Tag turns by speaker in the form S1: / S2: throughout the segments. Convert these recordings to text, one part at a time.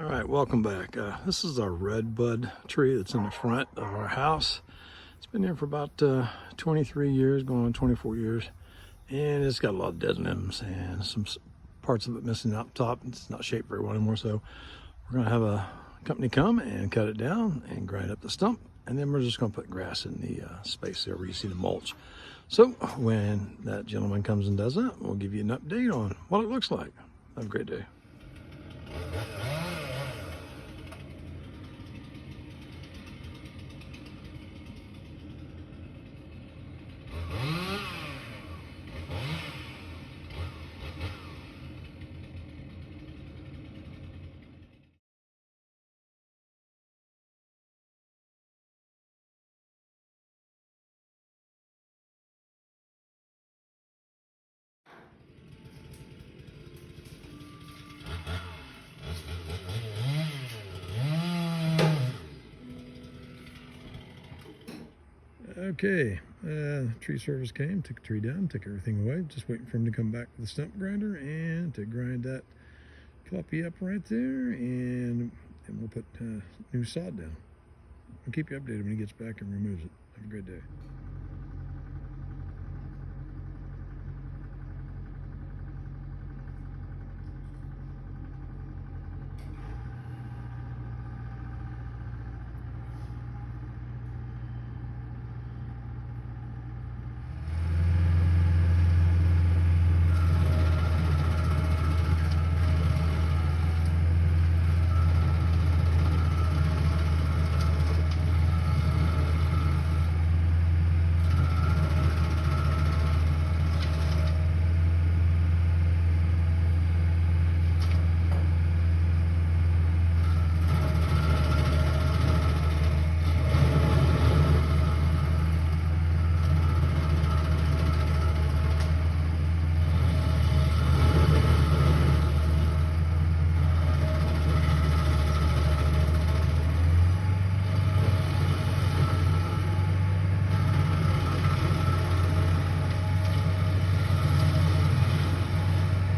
S1: All right, welcome back. This is our redbud tree that's in the front of our house. It's been there for about 23 years, going on 24 years, and it's got a lot of dead limbs and some parts of it missing out top. It's not shaped very well anymore, so we're gonna have a company come and cut it down and grind up the stump, and then we're just gonna put grass in the space there where you see the mulch. So when that gentleman comes and does that, we'll give you an update on what it looks like. Have a great day. Okay, tree service came, took the tree down, took everything away. Just waiting for him to come back with the stump grinder and to grind that puppy up right there, and we'll put new sod down. I'll keep you updated when he gets back and removes it. Have a great day.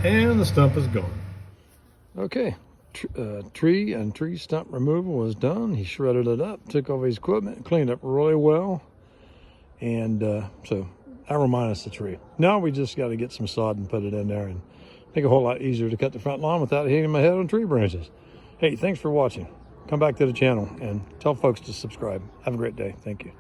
S1: And the stump is gone. Okay, tree stump removal was done. He shredded it up, took all his equipment, cleaned up really well. And so that'll minus the tree. Now we just got to get some sod and put it in there and make it a whole lot easier to cut the front lawn without hitting my head on tree branches. Hey, thanks for watching. Come back to the channel and tell folks to subscribe. Have a great day. Thank you.